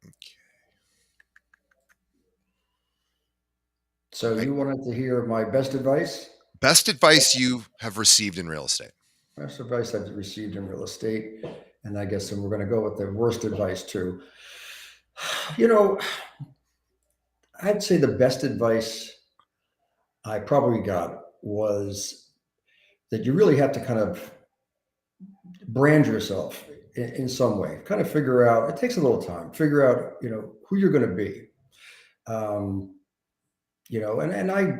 Okay. So I, you wanted to hear my best advice? best advice you have received in real estate. Best advice I've received in real estate. And I guess then we're going to go with the worst advice too. You know, I'd say the best advice I probably got was that you really have to kind of brand yourself in some way, kind of figure out, it takes a little time, figure out, who you're going to be. Um, and I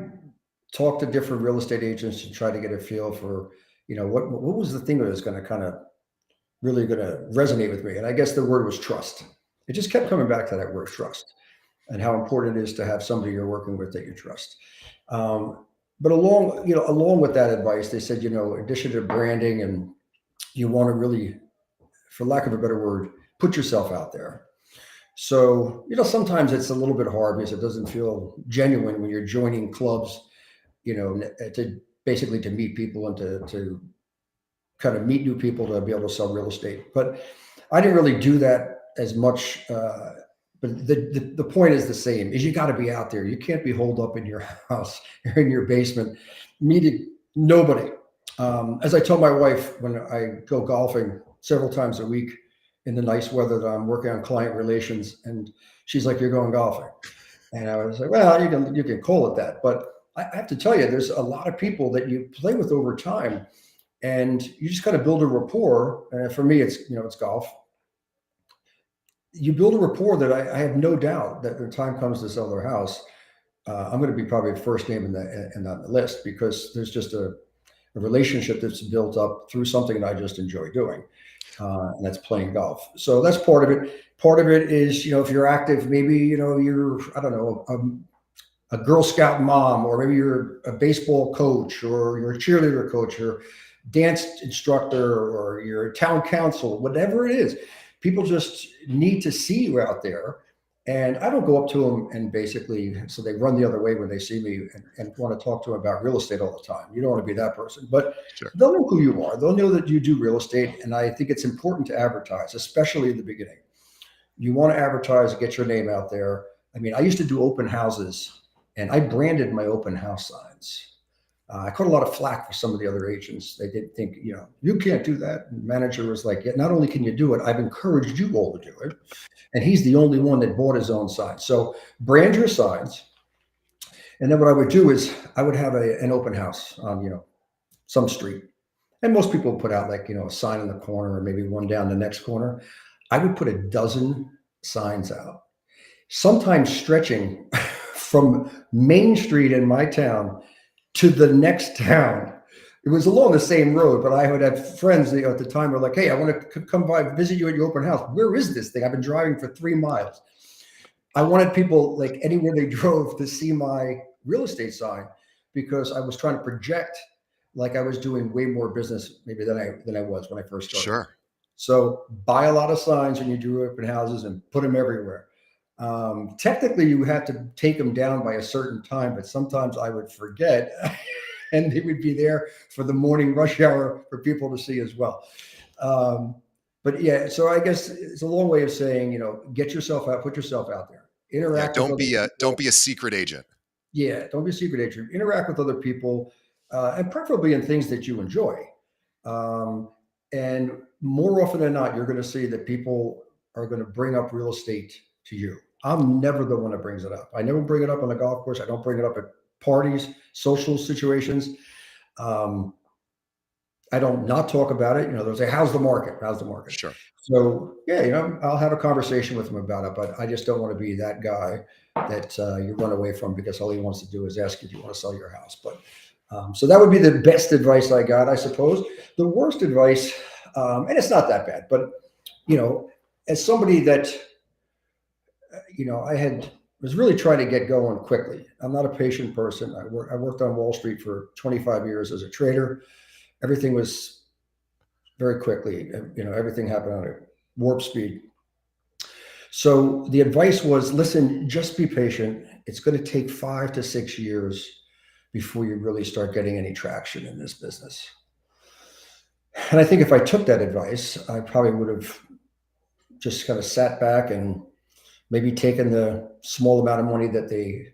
talked to different real estate agents to try to get a feel for, what was the thing that was going to kind of really going to resonate with me. And I guess the word was trust. It just kept coming back to that word trust and how important it is to have somebody you're working with that you trust. But along with that advice, they said, in addition to branding, and you want to really, for lack of a better word, put yourself out there. So, sometimes it's a little bit hard because it doesn't feel genuine when you're joining clubs, to basically to meet people and to kind of meet new people to be able to sell real estate. But I didn't really do that as much. But the point is the same: is you got to be out there. You can't be holed up in your house or in your basement, meeting nobody. As I told my wife when I go golfing several times a week in the nice weather that I'm working on client relations, and she's like, "You're going golfing," and I was like, "Well, you can call it that," but I have to tell you, there's a lot of people that you play with over time, and you just kind of build a rapport. And for me, it's golf. You build a rapport that I have no doubt that when time comes to sell their house, I'm going to be probably the first name in the list because there's just a relationship that's built up through something that I just enjoy doing, and that's playing golf. So that's part of it. Part of it is, if you're active, maybe you're, I don't know, a Girl Scout mom, or maybe you're a baseball coach, or you're a cheerleader coach, or dance instructor, or you're a town council, whatever it is. People just need to see you out there. And I don't go up to them and basically, so they run the other way when they see me and want to talk to them about real estate all the time. You don't want to be that person, but Sure. they'll know who you are. They'll know that you do real estate. And I think it's important to advertise, especially in the beginning. You want to advertise, get your name out there. I mean, I used to do open houses and I branded my open house signs. I caught a lot of flack for some of the other agents. They didn't think, you can't do that. And the manager was like, yeah, not only can you do it, I've encouraged you all to do it. And he's the only one that bought his own sign. So brand your signs. And then what I would do is I would have an open house on, some street. And most people put out like, a sign in the corner or maybe one down the next corner. I would put a dozen signs out, sometimes stretching from Main Street in my town to the next town. It was along the same road, but I would have friends at the time were like, "Hey, I want to come by visit you at your open house. Where is this thing? I've been driving for 3 miles." I wanted people like anywhere they drove to see my real estate sign because I was trying to project like I was doing way more business maybe than I was when I first started. Sure. So buy a lot of signs when you do open houses and put them everywhere. Technically, you had to take them down by a certain time, but sometimes I would forget, and they would be there for the morning rush hour for people to see as well. Um, but yeah, so I guess it's a long way of saying, get yourself out, put yourself out there, Yeah. interact with other Don't people. be a secret agent. Yeah, don't be a secret agent. Interact with other people, and preferably in things that you enjoy. Um, and more often than not, you're going to see that people are going to bring up real estate to you. I'm never the one that brings it up. I never bring it up on the golf course. I don't bring it up at parties, social situations. Um, I don't not talk about it. They'll say, "How's the market? How's the market?" Sure. So yeah, I'll have a conversation with them about it, but I just don't want to be that guy that you run away from because all he wants to do is ask you, "Do you want to sell your house?" But so that would be the best advice I got, I suppose. The worst advice, and it's not that bad, but you know, as somebody that I had was really trying to get going quickly. I'm not a patient person. I worked on Wall Street for 25 years as a trader. Everything was very quickly. Everything happened on a warp speed. So the advice was, listen, just be patient. It's going to take 5 to 6 years before you really start getting any traction in this business. And I think if I took that advice, I probably would have just kind of sat back and maybe taking the small amount of money that the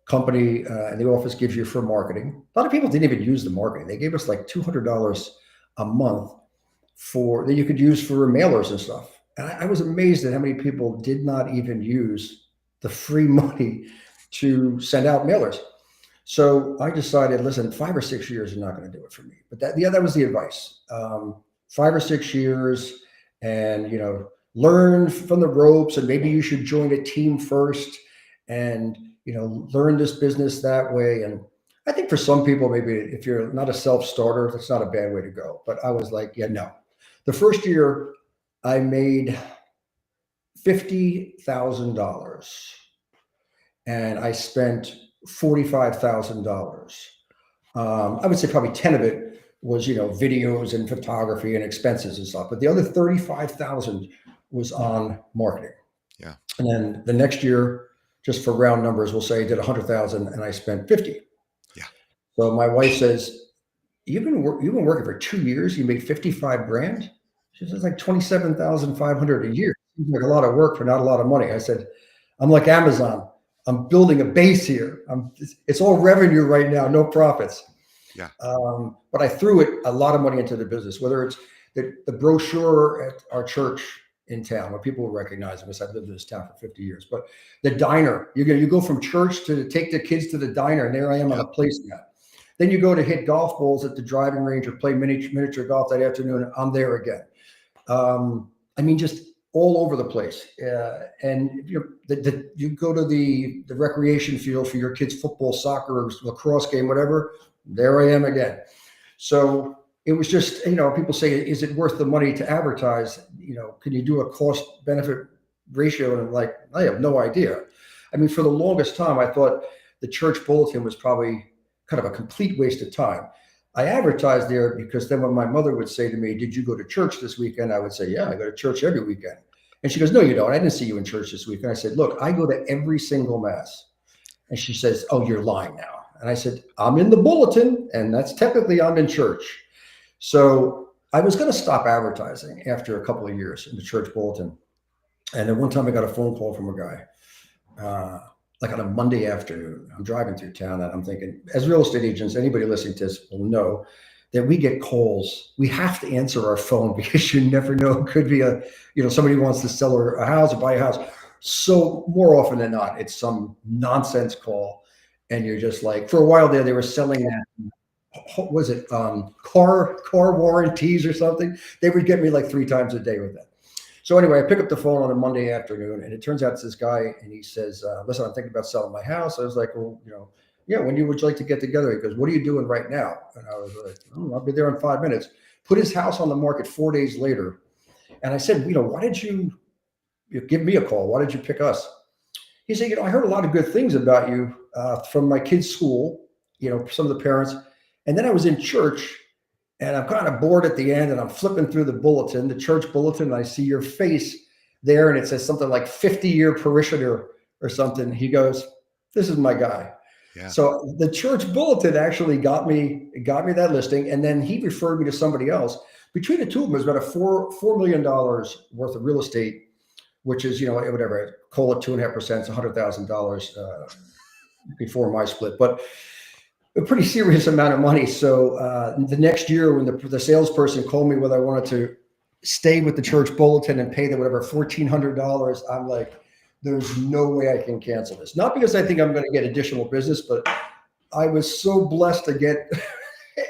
company and the office gives you for marketing. A lot of people didn't even use the marketing. They gave us like $200 a month for that you could use for mailers and stuff. And I was amazed at how many people did not even use the free money to send out mailers. So I decided, listen, 5 or 6 years are not going to do it for me. But that was the advice. 5 or 6 years, and learn from the ropes, and maybe you should join a team first, and learn this business that way. And I think for some people, maybe if you're not a self-starter, that's not a bad way to go. But I was like, yeah, no. The first year, I made $50,000, and I spent $45,000. I would say probably 10 of it was, videos and photography and expenses and stuff. But the other 35,000 was on marketing. Yeah. And then the next year, just for round numbers, we'll say I did 100,000 and I spent 50. Yeah. So my wife says, you've been working for 2 years. You made 55 grand. She says like 27,500 a year. Seems like a lot of work for not a lot of money. I said, I'm like Amazon. I'm building a base here. It's all revenue right now, no profits. Yeah. But I threw a lot of money into the business, whether it's the brochure at our church in town, where people will recognize it because I've lived in this town for 50 years. But the diner, you go from church to take the kids to the diner, and there I am on a placemat. Then you go to hit golf balls at the driving range or play miniature golf that afternoon. I'm there again. Just all over the place. And you go to the recreation field for your kids' football, soccer, or lacrosse game, whatever. There I am again. So it was just, people say, is it worth the money to advertise? Can you do a cost benefit ratio? And I'm like, I have no idea. I mean, for the longest time, I thought the church bulletin was probably kind of a complete waste of time. I advertised there because then when my mother would say to me, did you go to church this weekend? I would say, yeah, I go to church every weekend. And she goes, no, you don't. I didn't see you in church this weekend. I said, look, I go to every single mass. And she says, oh, you're lying now. And I said, I'm in the bulletin, and that's technically I'm in church. So I was going to stop advertising after a couple of years in the church bulletin. And then one time I got a phone call from a guy, like on a Monday afternoon. I'm driving through town, and I'm thinking, as real estate agents, anybody listening to this will know that we get calls. We have to answer our phone because you never know. It could be somebody wants to sell a house or buy a house. So more often than not, it's some nonsense call. And you're just like, for a while there, they were selling that. What was it? Car warranties or something. They would get me like 3 times a day with that. So anyway, I pick up the phone on a Monday afternoon, and it turns out it's this guy, and he says, listen, I'm thinking about selling my house. I was like, well, yeah, when would you like to get together? He goes, what are you doing right now? And I was like, oh, I'll be there in 5 minutes. Put his house on the market 4 days later. And I said, why did you give me a call? Why did you pick us? He said, I heard a lot of good things about you from my kids' school, some of the parents. And then I was in church, and I'm kind of bored at the end, and I'm flipping through the church bulletin, and I see your face there, and it says something like 50-year parishioner or something. He goes, this is my guy. Yeah. So the church bulletin actually got me that listing, and then he referred me to somebody else. Between the two of them, it was about a $4 million worth of real estate, which is, whatever, call it 2.5%, it's $100,000 before my split, but a pretty serious amount of money. So the next year, when the salesperson called me whether I wanted to stay with the church bulletin and pay them whatever $1,400, I'm like, there's no way I can cancel this. Not because I think I'm going to get additional business, but I was so blessed to get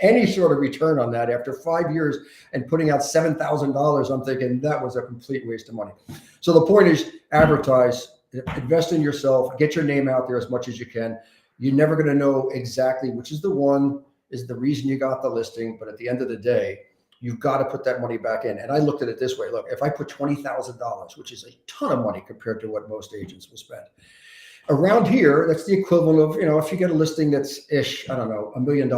any sort of return on that after 5 years and putting out $7,000. I'm thinking that was a complete waste of money. So the point is, advertise, invest in yourself, get your name out there as much as you can. You're never going to know exactly which is the one is the reason you got the listing, but at the end of the day, you've got to put that money back in. And I looked at it this way. Look, if I put $20,000, which is a ton of money compared to what most agents will spend, around here, that's the equivalent of, if you get a listing that's I don't know, $1 million.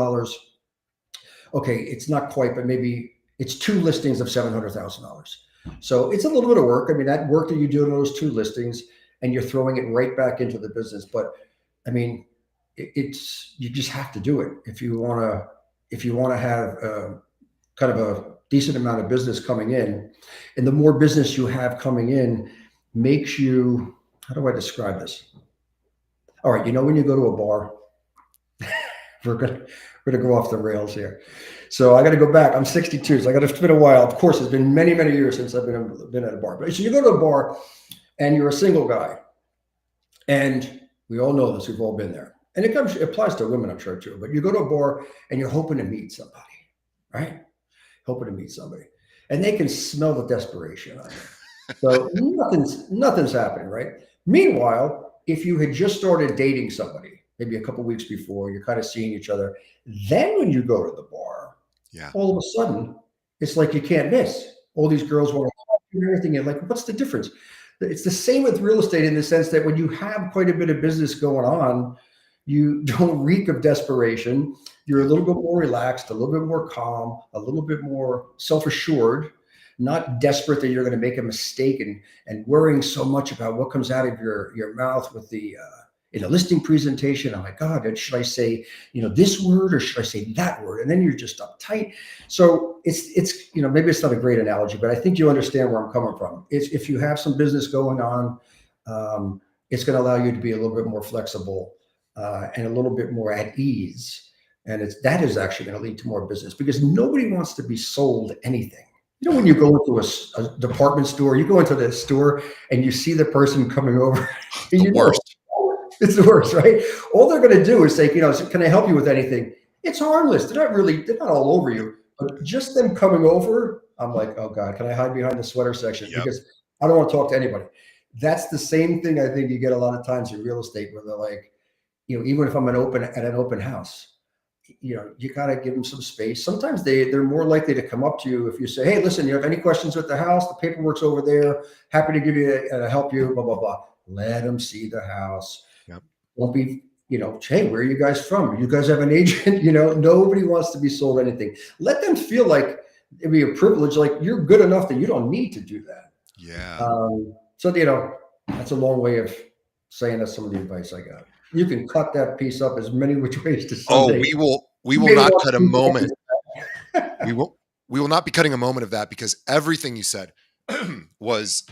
Okay, it's not quite, but maybe it's 2 listings of $700,000. So it's a little bit of work. I mean, that work that you do in those 2 listings, and you're throwing it right back into the business. But I mean, you just have to do it if you want to have kind of a decent amount of business coming in. And the more business you have coming in makes you, how do I describe this? All right, when you go to a bar, we're gonna go off the rails here. So I got to go back. I'm 62, so I got to. It's been a while. Of course, it's been many, many years since I've been at a bar. But so you go to a bar, and you're a single guy, and we all know this. We've all been there, and it applies to women, I'm sure too. But you go to a bar, and you're hoping to meet somebody, right? Hoping to meet somebody, and they can smell the desperation on you. So nothing's happening, right? Meanwhile, if you had just started dating somebody, maybe a couple weeks before, you're kind of seeing each other, then when you go to the bar, Yeah. all of a sudden, it's like you can't miss. All these girls want to talk to you and everything. You're like, what's the difference? It's the same with real estate in the sense that when you have quite a bit of business going on, you don't reek of desperation. You're a little bit more relaxed, a little bit more calm, a little bit more self-assured, not desperate that you're going to make a mistake and worrying so much about what comes out of your mouth with the in a listing presentation. Oh my God, should I say this word or should I say that word? And then you're just uptight. So it's maybe it's not a great analogy, but I think you understand where I'm coming from. If you have some business going on, it's going to allow you to be a little bit more flexible and a little bit more at ease. And that is actually going to lead to more business because nobody wants to be sold anything. When you go into a department store, you go into the store and you see the person coming over, and The worst. it's the worst, right? All they're going to do is say, can I help you with anything? It's harmless. They're not all over you, but just them coming over, I'm like, oh God, can I hide behind the sweater section? Yep. Because I don't want to talk to anybody. That's the same thing I think you get a lot of times in real estate where they're like, even if I'm at an open house, you got to give them some space. Sometimes they're more likely to come up to you if you say, hey, listen, you have any questions with the house? The paperwork's over there. Happy to give you help you, blah, blah, blah. Let them see the house. Yep. Won't be, hey, where are you guys from? You guys have an agent? Nobody wants to be sold anything. Let them feel like it'd be a privilege. Like you're good enough that you don't need to do that. Yeah. So, that's a long way of saying that's some of the advice I got. You can cut that piece up as many which ways to Oh, Sunday. we will not cut a moment. We will not be cutting a moment of that because everything you said was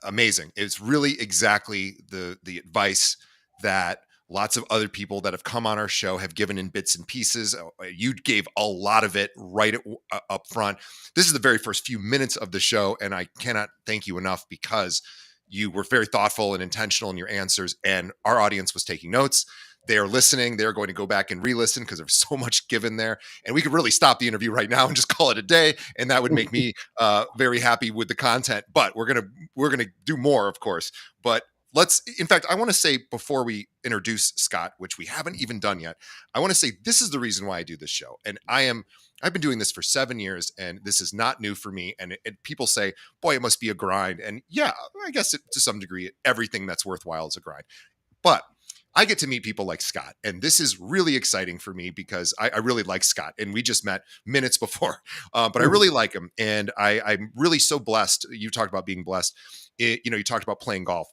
amazing. It's really exactly the advice that lots of other people that have come on our show have given in bits and pieces. You gave a lot of it right up front. This is the very first few minutes of the show, and I cannot thank you enough because you were very thoughtful and intentional in your answers, and our audience was taking notes. They are listening. They're going to go back and re-listen because there's so much given there. And we could really stop the interview right now and just call it a day, and that would make me very happy with the content. But we're gonna do more, of course. But in fact, I want to say before we introduce Scott, which we haven't even done yet, I want to say this is the reason why I do this show. And I've been doing this for 7 years, and this is not new for me. And people say, boy, it must be a grind. And yeah, I guess to some degree, everything that's worthwhile is a grind. But I get to meet people like Scott, and this is really exciting for me because I really like Scott, and we just met minutes before, but I really like him, and I'm really so blessed. You talked about being blessed. You talked about playing golf.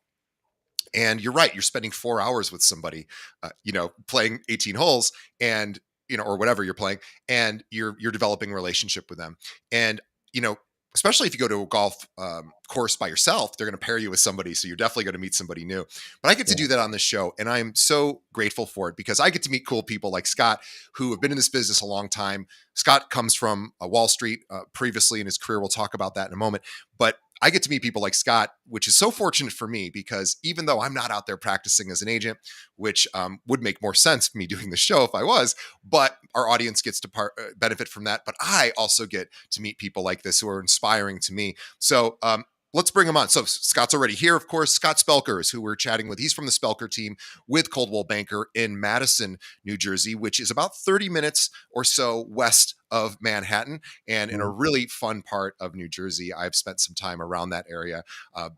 And you're right. You're spending 4 hours with somebody, playing 18 holes and, or whatever you're playing, and you're developing a relationship with them. And, especially if you go to a golf course by yourself, they're going to pair you with somebody. So you're definitely going to meet somebody new. But I get to do that on this show. And I'm so grateful for it because I get to meet cool people like Scott, who have been in this business a long time. Scott comes from Wall Street previously in his career. We'll talk about that in a moment. But I get to meet people like Scott, which is so fortunate for me because even though I'm not out there practicing as an agent, which would make more sense for me doing the show if I was, but our audience gets to benefit from that. But I also get to meet people like this who are inspiring to me. So let's bring him on. So Scott's already here, of course. Scott Spelker is who we're chatting with. He's from the Spelker team with Coldwell Banker in Madison, New Jersey, which is about 30 minutes or so west of Manhattan and in a really fun part of New Jersey. I've spent some time around that area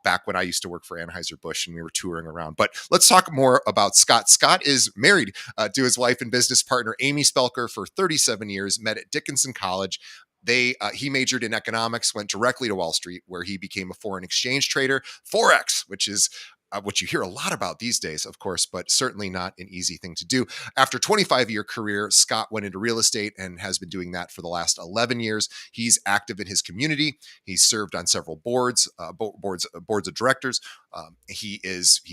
back when I used to work for Anheuser-Busch and we were touring around. But let's talk more about Scott. Scott is married to his wife and business partner, Amy Spelker, for 37 years, met at Dickinson College. He majored in economics, went directly to Wall Street, where he became a foreign exchange trader, Forex, which is which you hear a lot about these days, of course, but certainly not an easy thing to do. After a 25-year career, Scott went into real estate and has been doing that for the last 11 years. He's active in his community. He's served on several boards of directors. He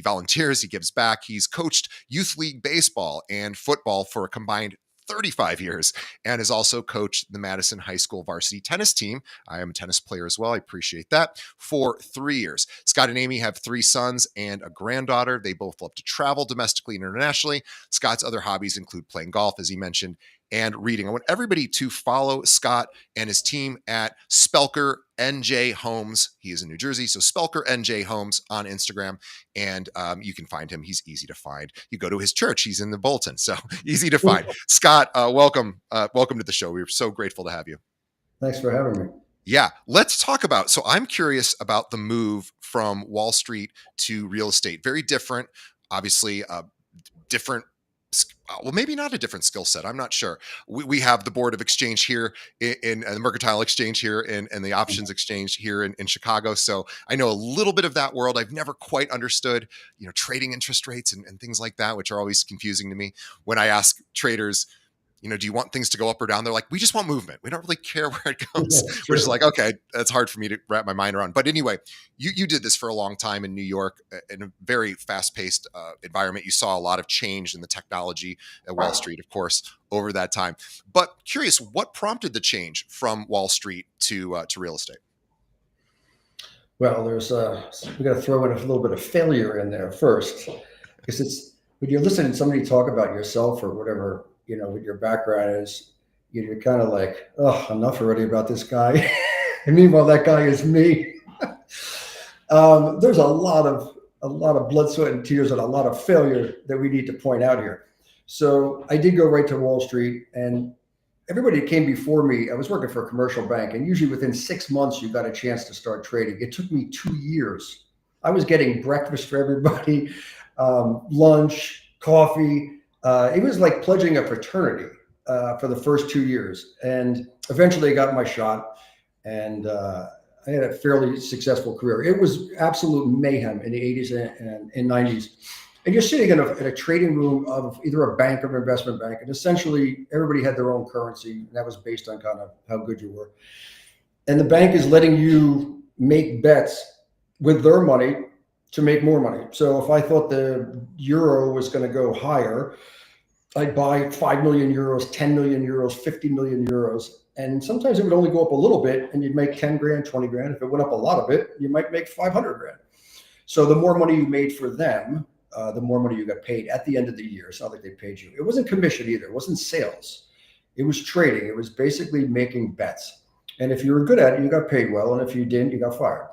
volunteers. He gives back. He's coached youth league baseball and football for a combined 35 years, and has also coached the Madison High School varsity tennis team. I am a tennis player as well. I appreciate that. For 3 years. Scott and Amy have 3 sons and a granddaughter. They both love to travel domestically and internationally. Scott's other hobbies include playing golf, as he mentioned, and reading. I want everybody to follow Scott and his team at Spelker NJ Homes. He is in New Jersey, so Spelker NJ Homes on Instagram, and you can find him. He's easy to find. You go to his church; he's in the Bolton, so easy to find. Scott, welcome to the show. We're so grateful to have you. Thanks for having me. Yeah, let's talk about. So I'm curious about the move from Wall Street to real estate. Very different, obviously. Different. Well, maybe not a different skill set. I'm not sure. We have the board of exchange here in the mercantile exchange here and the options exchange here in Chicago. So I know a little bit of that world. I've never quite understood, trading interest rates and things like that, which are always confusing to me. When I ask traders, do you want things to go up or down? They're like, we just want movement. We don't really care where it goes. Yeah, Which is like, okay, that's hard for me to wrap my mind around. But anyway, you did this for a long time in New York in a very fast-paced environment. You saw a lot of change in the technology at Wall Street, of course, over that time. But curious, what prompted the change from Wall Street to real estate? Well, we got to throw in a little bit of failure in there first, because it's when you're listening to somebody talk about yourself or whatever, what your background is, you're kind of like, oh, enough already about this guy. And meanwhile, that guy is me. There's a lot of blood, sweat, and tears, and a lot of failure that we need to point out here. So I did go right to Wall Street, and everybody that came before me, I was working for a commercial bank, and usually within 6 months, you got a chance to start trading. It took me 2 years. I was getting breakfast for everybody, lunch, coffee. It was like pledging a fraternity for the first 2 years. And eventually I got my shot, and I had a fairly successful career. It was absolute mayhem in the 80s and 90s. And you're sitting in a trading room of either a bank or an investment bank, and essentially everybody had their own currency, and that was based on kind of how good you were. And the bank is letting you make bets with their money to make more money. So if I thought the euro was going to go higher, I'd buy 5 million euros, 10 million euros, 50 million euros. And sometimes it would only go up a little bit and you'd make 10 grand, 20 grand. If it went up a lot of it, you might make 500 grand. So the more money you made for them, the more money you got paid at the end of the year. It's not like they paid you. It wasn't commission either. It wasn't sales. It was trading. It was basically making bets. And if you were good at it, you got paid well. And if you didn't, you got fired.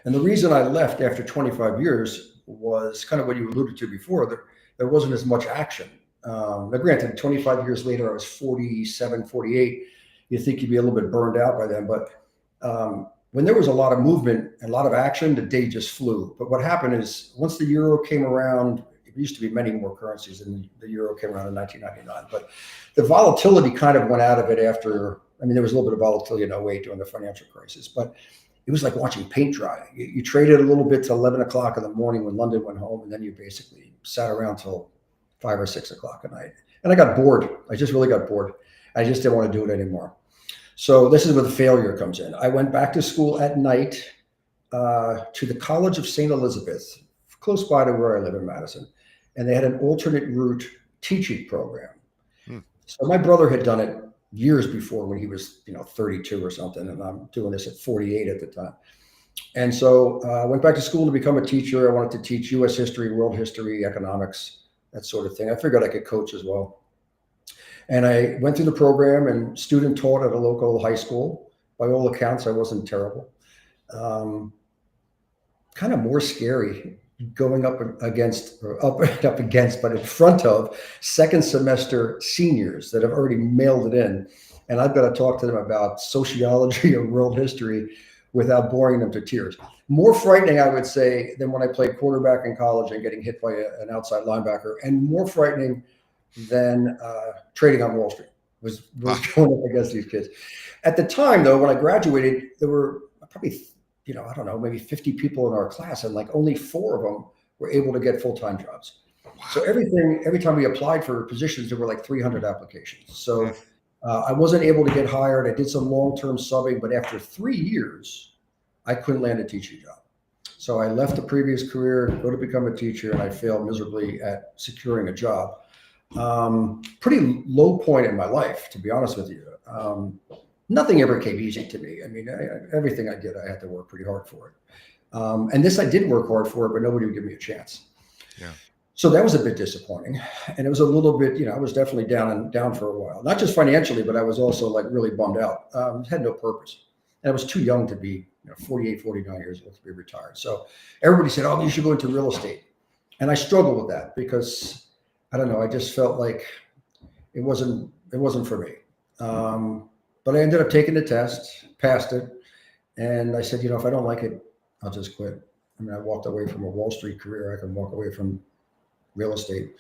And the reason I left after 25 years was kind of what you alluded to before. There wasn't as much action. Now, granted, 25 years later, I was 47, 48. You think you'd be a little bit burned out by then. But when there was a lot of movement and a lot of action, the day just flew. But what happened is once the euro came around, it used to be many more currencies than the euro came around in 1999. But the volatility kind of went out of it after. I mean, there was a little bit of volatility in 08 during the financial crisis. But it was like watching paint dry. You traded a little bit till 11 o'clock in the morning when London went home, and then you basically sat around till 5 or 6 o'clock at night. And I got bored. I just really got bored. I just didn't want to do it anymore. So this is where the failure comes in. I went back to school at night to the College of St. Elizabeth, close by to where I live in Madison. And they had an alternate route teaching program. So my brother had done it years before when he was 32 or something. And I'm doing this at 48 at the time. And so I went back to school to become a teacher. I wanted to teach U.S. history, world history, economics, that sort of thing. I figured I could coach as well. And I went through the program and student taught at a local high school. By all accounts, I wasn't terrible. Kind of more scary going up against, but in front of second semester seniors that have already mailed it in. And I've got to talk to them about sociology or world history without boring them to tears. More frightening, I would say, than when I played quarterback in college and getting hit by an outside linebacker, and more frightening than trading on Wall Street was going up against these kids. At the time, though, when I graduated, there were probably I don't know, maybe 50 people in our class, and like only 4 of them were able to get full-time jobs. So Wow. every time we applied for positions, there were like 300 applications. Mm. So I wasn't able to get hired. I did some long-term subbing, but after 3 years, I couldn't land a teaching job. So I left the previous career, go to become a teacher, and I failed miserably at securing a job. Pretty low point in my life, to be honest with you. Nothing ever came easy to me. I mean, everything I did, I had to work pretty hard for it. And this I did work hard for it, but nobody would give me a chance. Yeah. So that was a bit disappointing, and it was a little bit, I was definitely down for a while, not just financially, but I was also like really bummed out. Had no purpose, and I was too young to be 48, 49 years old to be retired. So everybody said, "Oh, you should go into real estate," and I struggled with that because I don't know, I just felt like it wasn't for me. But I ended up taking the test, passed it, and I said, if I don't like it, I'll just quit. I mean, I walked away from a Wall Street career. I can walk away from real estate.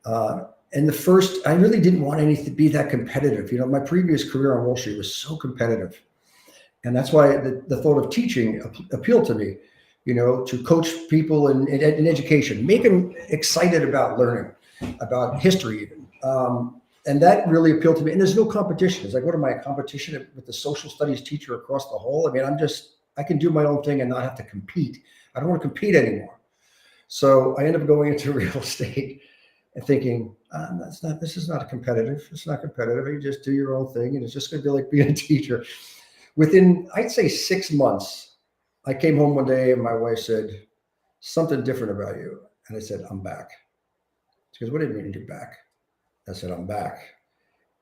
And I really didn't want anything to be that competitive. My previous career on Wall Street was so competitive. And that's why the thought of teaching appealed to me, to coach people in education, make them excited about learning, about history even. And that really appealed to me. And there's no competition. It's like, what am I, a competition with the social studies teacher across the hall? I mean, I can do my own thing and not have to compete. I don't want to compete anymore. So I ended up going into real estate and thinking, this is not competitive. It's not competitive. You just do your own thing, and it's just going to be like being a teacher. Within, I'd say 6 months, I came home one day and my wife said, something different about you. And I said, I'm back. She goes, what do you mean you're back? I said, I'm back.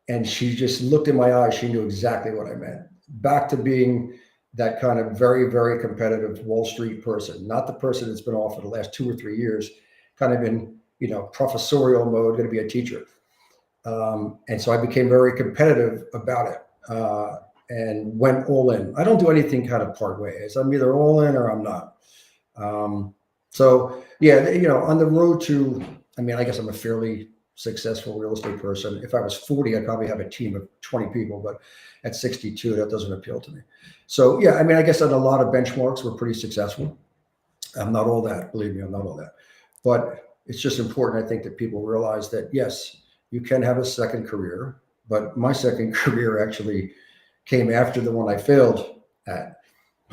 And she just looked in my eyes. She knew exactly what I meant. Back to being that kind of very, very competitive Wall Street person, not the person that's been off for the last 2 or 3 years, kind of in, professorial mode, going to be a teacher. And so I became very competitive about it and went all in. I don't do anything kind of part ways. I'm either all in or I'm not. So yeah, on the road to, I guess I'm a fairly successful real estate person. If I was 40, I'd probably have a team of 20 people, but at 62, that doesn't appeal to me. So yeah, I guess on a lot of benchmarks, we're pretty successful. I'm not all that, believe me, I'm not all that. But it's just important, I think, that people realize that, yes, you can have a second career, but my second career actually came after the one I failed at,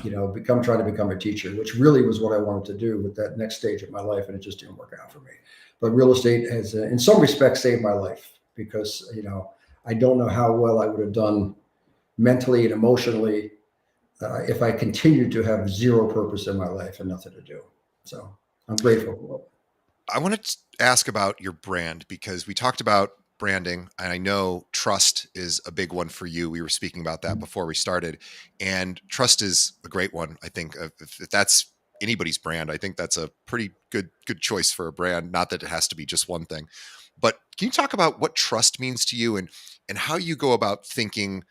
trying to become a teacher, which really was what I wanted to do with that next stage of my life, and it just didn't work out for me. But real estate has, in some respects, saved my life because, I don't know how well I would have done mentally and emotionally if I continued to have zero purpose in my life and nothing to do. So I'm grateful for it. I want to ask about your brand because we talked about branding, and I know trust is a big one for you. We were speaking about that before we started, and trust is a great one. I think if that's anybody's brand, I think that's a pretty good choice for a brand. Not that it has to be just one thing, but can you talk about what trust means to you and how you go about thinking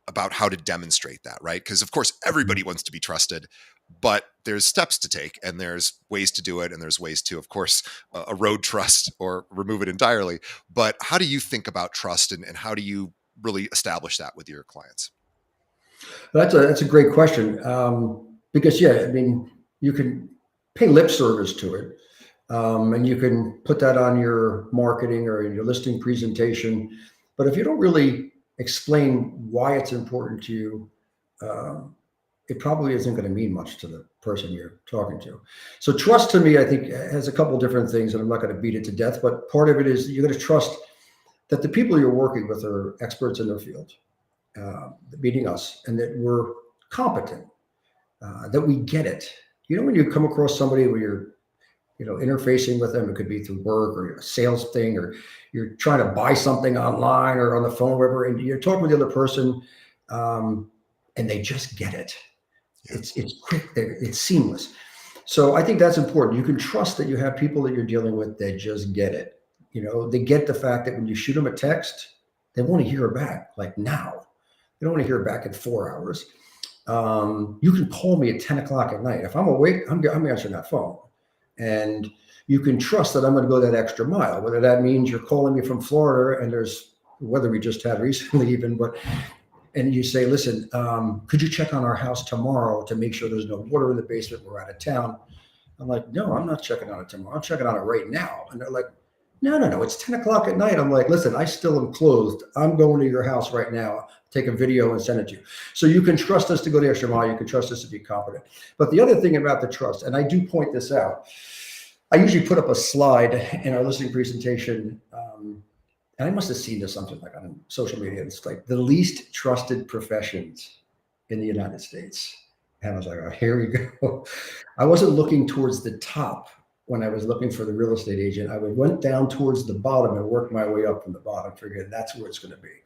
about how to demonstrate that, right? Because of course everybody wants to be trusted, but there's steps to take and there's ways to do it. And there's ways to, of course, erode trust or remove it entirely. But how do you think about trust and how do you really establish that with your clients? That's a great question. Because yeah, you can pay lip service to it. And you can put that on your marketing or in your listing presentation. But if you don't really explain why it's important to you, it probably isn't going to mean much to the person you're talking to. So trust to me, I think, has a couple different things, and I'm not going to beat it to death, but part of it is you're going to trust that the people you're working with are experts in their field, meaning us, and that we're competent, that we get it. When you come across somebody where you're interfacing with them, it could be through work or a sales thing, or you're trying to buy something online or on the phone, wherever, and you're talking with the other person, and they just get it. Yeah. It's quick, it's seamless. So I think that's important. You can trust that you have people that you're dealing with that just get it. They get the fact that when you shoot them a text, they want to hear it back, like now. They don't want to hear it back in 4 hours. You can call me at 10 o'clock at night. If I'm awake, I'm answering that phone. And you can trust that I'm going to go that extra mile, whether that means you're calling me from Florida and there's weather we just had recently even, but and you say, listen, could you check on our house tomorrow to make sure there's no water in the basement? We're out of town. I'm like, no, I'm not checking on it tomorrow. I'm checking on it right now. And they're like, no, it's 10 o'clock at night. I'm like, listen, I still am clothed. I'm going to your house right now, take a video and send it to you. So you can trust us to go the extra mile. You can trust us to be competent. But the other thing about the trust, and I do point this out, I usually put up a slide in our listing presentation. And I must have seen this something like on social media. It's like the least trusted professions in the United States. And I was like, oh, here we go. I wasn't looking towards the top when I was looking for the real estate agent. I went down towards the bottom and worked my way up from the bottom, figuring that's where it's going to be.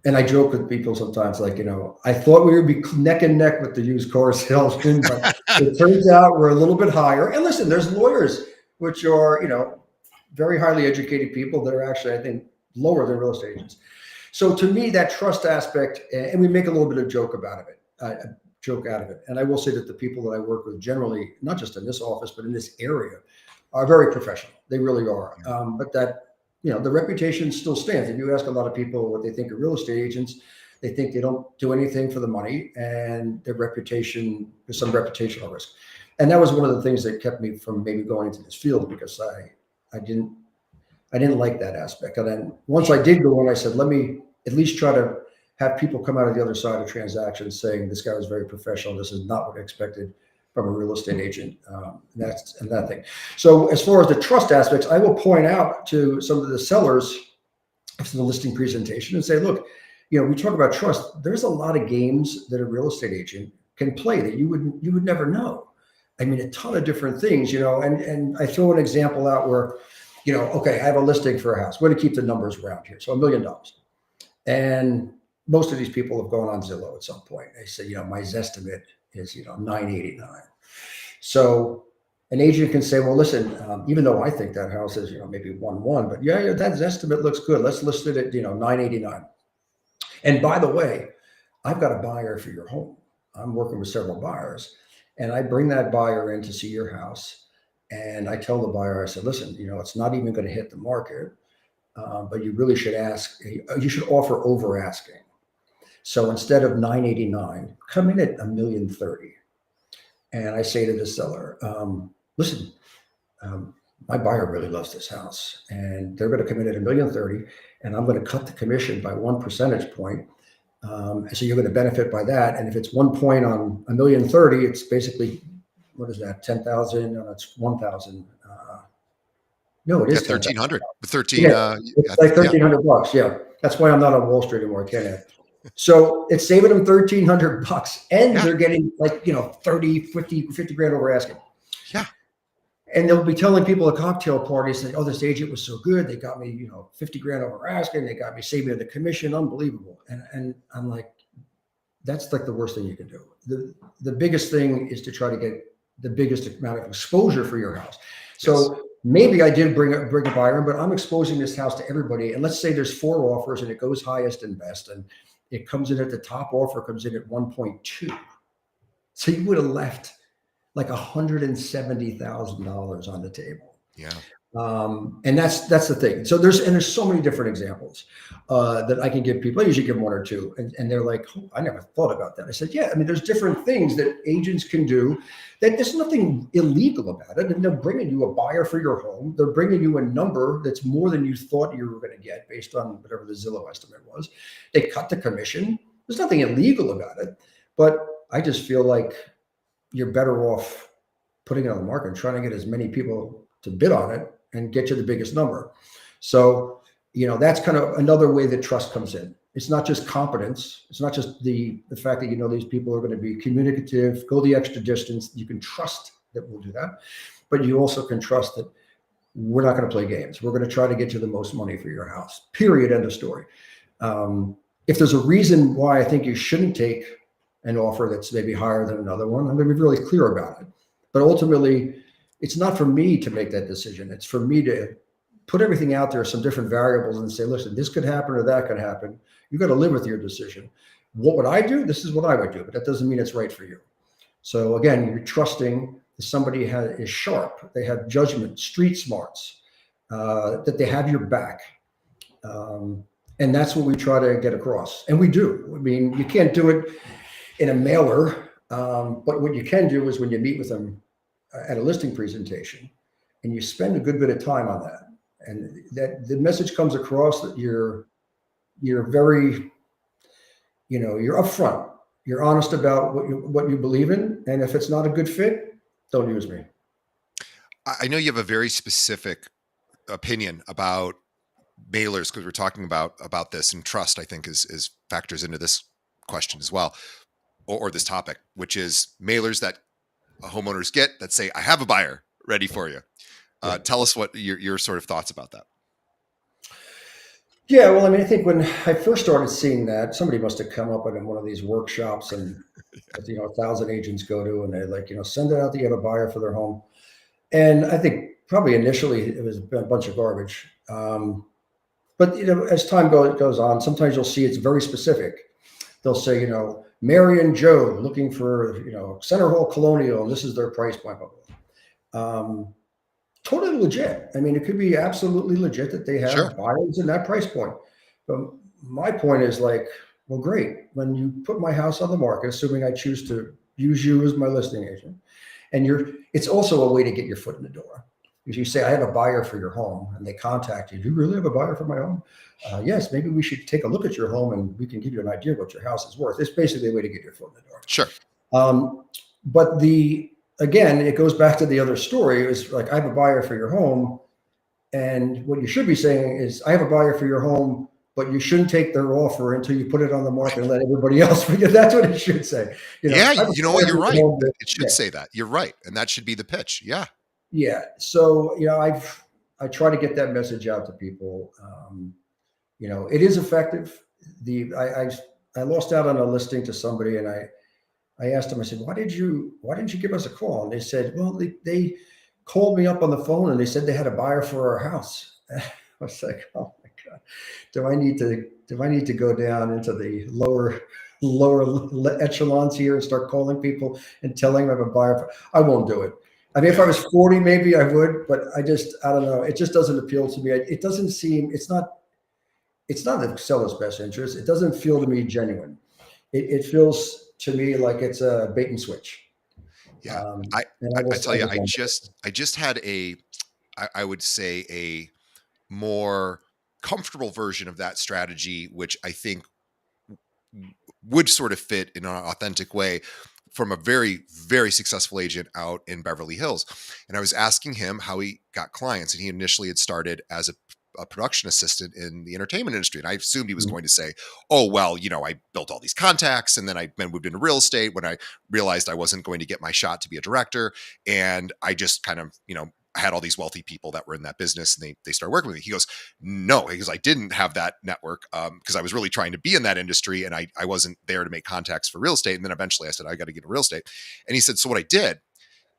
And I joke with people sometimes, like, I thought we would be neck and neck with the used car salesman, but it turns out we're a little bit higher. And listen, there's lawyers, which are, very highly educated people that are actually, I think, lower than real estate agents. So to me, that trust aspect, and we make a little bit of joke out of it. And I will say that the people that I work with generally, not just in this office, but in this area, are very professional. They really are. But that, the reputation still stands. If you ask a lot of people what they think of real estate agents, they think they don't do anything for the money, and their reputation, there's some reputational risk. And that was one of the things that kept me from maybe going into this field, because I didn't like that aspect. And then once I did go in, I said, let me at least try to have people come out of the other side of transactions saying this guy was very professional. This is not what I expected from a real estate agent. And that thing. So as far as the trust aspects, I will point out to some of the sellers after the listing presentation and say, look, we talk about trust. There's a lot of games that a real estate agent can play that you would never know. I mean, a ton of different things, and I throw an example out where, okay, I have a listing for a house. We're going to keep the numbers around here. So $1 million. And most of these people have gone on Zillow at some point. They say, my Zestimate is, 989. So an agent can say, well, listen, even though I think that house is, maybe 1.1, but yeah, that Zestimate looks good. Let's list it at, 989. And by the way, I've got a buyer for your home. I'm working with several buyers. And I bring that buyer in to see your house. And I tell the buyer, I said, listen, it's not even going to hit the market, but you really should you should offer over asking. So instead of 989, come in at $1,030,000. And I say to the seller, listen, my buyer really loves this house, and they're going to come in at $1,030,000, and I'm going to cut the commission by 1 percentage point. So you're going to benefit by that. And if it's 1 point on $1,030,000, it's basically, what is that? 10,000? No, that's 1,000. No, it is 1,300. 13. It's like $1,300. Yeah, that's why I'm not on Wall Street anymore. I can't have. So it's saving them $1,300, and they're getting 30, 50 grand over asking. Yeah. And they'll be telling people at cocktail parties that, oh, this agent was so good. They got me, 50 grand over asking. They got me saving the commission. Unbelievable. And I'm like, that's like the worst thing you can do. The biggest thing is to try to get the biggest amount of exposure for your house. So maybe I did bring a buyer in, but I'm exposing this house to everybody. And let's say there's 4 offers and it goes highest and best. And it comes in at the top offer, comes in at 1.2. So you would have left like $170,000 on the table. Yeah. And that's the thing. So there's so many different examples that I can give people. I usually give 1 or 2, and they're like, oh, I never thought about that. I said, yeah, I mean, there's different things that agents can do that there's nothing illegal about it. And they're bringing you a buyer for your home. They're bringing you a number that's more than you thought you were going to get based on whatever the Zillow estimate was. They cut the commission. There's nothing illegal about it, but I just feel like you're better off putting it on the market and trying to get as many people to bid on it and get you the biggest number. So, that's kind of another way that trust comes in. It's not just competence. It's not just the fact that, these people are going to be communicative, go the extra distance. You can trust that we'll do that, but you also can trust that we're not going to play games. We're going to try to get you the most money for your house, period, end of story. If there's a reason why I think you shouldn't take an offer that's maybe higher than another one, I'm going to be really clear about it. But ultimately, it's not for me to make that decision. It's for me to put everything out there, some different variables, and say, listen, this could happen or that could happen. You got to live with your decision. What would I do? This is what I would do, but that doesn't mean it's right for you. So again, you're trusting that somebody is sharp. They have judgment, street smarts, that they have your back. And that's what we try to get across. And we do. I mean, you can't do it in a mailer, but what you can do is when you meet with them at a listing presentation and you spend a good bit of time on that, and that the message comes across that you're very, you're upfront, you're honest about what you believe in, and if it's not a good fit, don't use me. I know you have a very specific opinion about mailers because we're talking about this, and trust I think is factors into this question as well, or this topic, which is mailers that homeowners get that say, I have a buyer ready for you. Yeah. Tell us what your sort of thoughts about that. Yeah, well, I mean, I think when I first started seeing that, somebody must have come up in one of these workshops and that, 1,000 agents go to, and they're like, send it out to get a buyer for their home. And I think probably initially it was a bunch of garbage. But as time goes on, sometimes you'll see it's very specific. They'll say, Mary and Joe looking for, Center Hall Colonial, and this is their price point. Blah, blah. Totally legit. I mean, it could be absolutely legit that they Sure. have buyers in that price point. But my point is like, well, great. When you put my house on the market, assuming I choose to use you as my listing agent, and it's also a way to get your foot in the door. If you say, I have a buyer for your home, and they contact you, do you really have a buyer for my home? Yes, maybe we should take a look at your home and we can give you an idea of what your house is worth. It's basically a way to get your foot in the door. Sure. But again, it goes back to the other story. It was like, I have a buyer for your home. And what you should be saying is, I have a buyer for your home, but you shouldn't take their offer until you put it on the market and let everybody else forget. That's what it should say. Yeah, you know what? You're right. It should yeah. say that. You're right. And that should be the pitch. Yeah. Yeah. So, I try to get that message out to people. It is effective. I lost out on a listing to somebody, and I asked them, I said, why didn't you give us a call? And they said, well, they called me up on the phone and they said they had a buyer for our house. I was like, oh my God, do I need to go down into the lower echelons here and start calling people and telling them I have a buyer? I won't do it. I mean, if I was 40, maybe I would, but I don't know. It just doesn't appeal to me. It doesn't seem, it's not the seller's best interest. It doesn't feel to me genuine. It feels to me like it's a bait and switch. Yeah. I tell you, I just had I would say a more comfortable version of that strategy, which I think would sort of fit in an authentic way from a very, very successful agent out in Beverly Hills. And I was asking him how he got clients. And he initially had started as a production assistant in the entertainment industry. And I assumed he was going to say, oh, well, I built all these contacts and then I moved into real estate when I realized I wasn't going to get my shot to be a director. And I just kind of, I had all these wealthy people that were in that business and they started working with me. He goes, no, because I didn't have that network because I was really trying to be in that industry and I wasn't there to make contacts for real estate. And then eventually I said, I got to get into real estate. And he said, so what I did,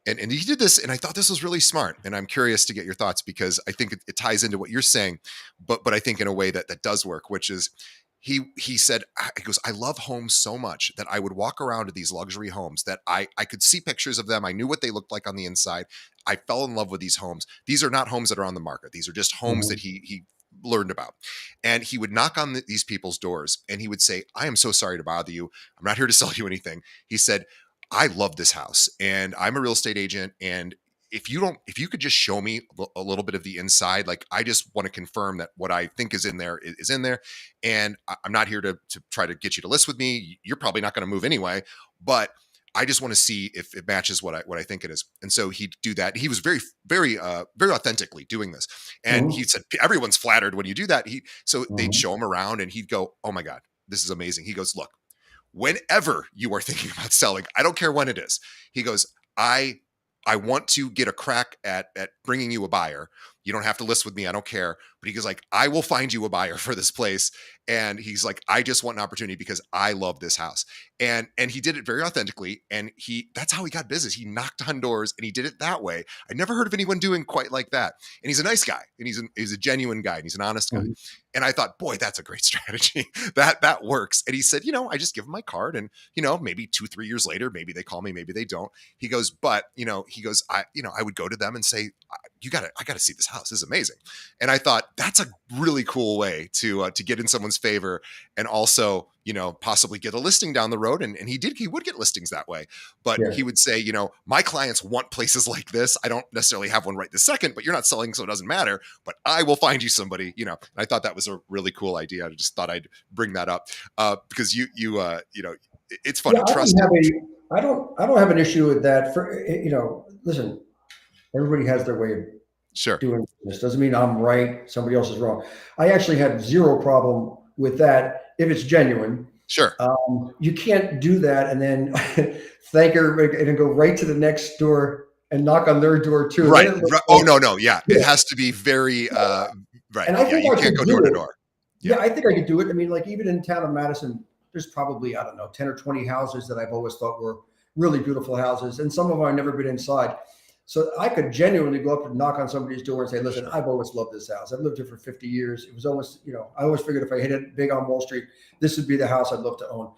and he did this, and I thought this was really smart. And I'm curious to get your thoughts because I think it ties into what you're saying, but I think in a way that does work, which is he said, he goes, I love homes so much that I would walk around to these luxury homes that I could see pictures of them. I knew what they looked like on the inside. I fell in love with these homes. These are not homes that are on the market. These are just homes that he learned about. And he would knock on these people's doors and he would say, I am so sorry to bother you. I'm not here to sell you anything. He said, I love this house and I'm a real estate agent. And if you could just show me a little bit of the inside, like I just want to confirm that what I think is in there is in there. And I'm not here to try to get you to list with me. You're probably not going to move anyway, but I just want to see if it matches what I think it is. And so he'd do that. He was very, very, very authentically doing this. And he said, everyone's flattered when you do that. So they'd show him around and he'd go, oh my God, this is amazing. He goes, look, whenever you are thinking about selling, I don't care when it is. He goes, I want to get a crack at bringing you a buyer. You don't have to list with me. I don't care. But he goes like, I will find you a buyer for this place. And he's like, I just want an opportunity because I love this house. And he did it very authentically. And that's how he got business. He knocked on doors and he did it that way. I never heard of anyone doing quite like that. And he's a nice guy and he's a genuine guy and he's an honest guy. And I thought, boy, that's a great strategy. That works. And he said, I just give him my card and, maybe 2-3 years later, maybe they call me, maybe they don't. He goes, but, I would go to them and say, I gotta see this house. This is amazing. And I thought that's a really cool way to get in someone's favor, and also, possibly get a listing down the road. And he would get listings that way. But Yeah. he would say, my clients want places like this. I don't necessarily have one right this second, but you're not selling, so it doesn't matter. But I will find you somebody. And I thought that was a really cool idea. I just thought I'd bring that up because it's fun. Yeah, I don't have an issue with that. Listen, everybody has their way of Sure. doing this. Doesn't mean I'm right, somebody else is wrong. I actually have zero problem with that if it's genuine. Sure. You can't do that and then thank her and go right to the next door and knock on their door too. Right. Oh, no. Yeah. It has to be very, right. And I think you can't go door to door. Yeah, I think I could do it. I mean, like even in town of Madison, there's probably, I don't know, 10 or 20 houses that I've always thought were really beautiful houses. And some of them I've never been inside. So I could genuinely go up and knock on somebody's door and say, listen, I've always loved this house. I've lived here for 50 years. It was almost, I always figured if I hit it big on Wall Street, this would be the house I'd love to own.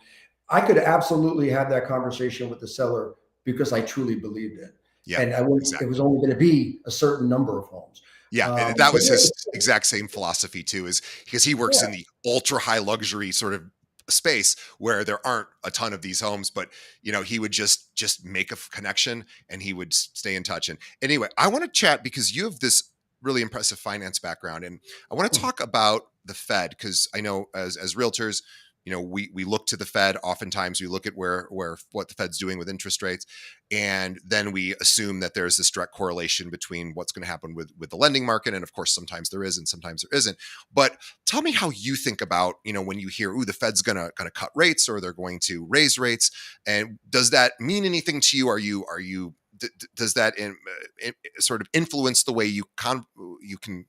I could absolutely have that conversation with the seller because I truly believed it. Yeah, and it was only going to be a certain number of homes. Yeah, and that was his exact same philosophy too, is because he works in the ultra high luxury sort of space where there aren't a ton of these homes, but he would just make a connection and he would stay in touch. And anyway, I want to chat because you have this really impressive finance background, and I want to talk about the Fed, because I know as realtors, we look to the Fed. Oftentimes we look at what the Fed's doing with interest rates, and then we assume that there's this direct correlation between what's going to happen with the lending market. And of course, sometimes there is and sometimes there isn't. But tell me how you think about, when you hear, the Fed's going to cut rates or they're going to raise rates. And does that mean anything to you? Does that sort of influence the way you can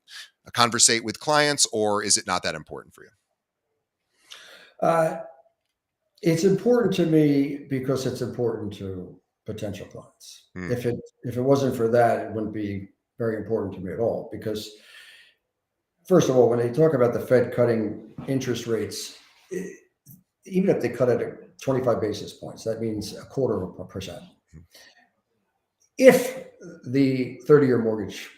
conversate with clients, or is it not that important for you? It's important to me because it's important to potential clients. If it wasn't for that, it wouldn't be very important to me at all. Because first of all, when they talk about the Fed cutting interest rates, even if they cut it at 25 basis points, that means 0.25%. If the 30-year mortgage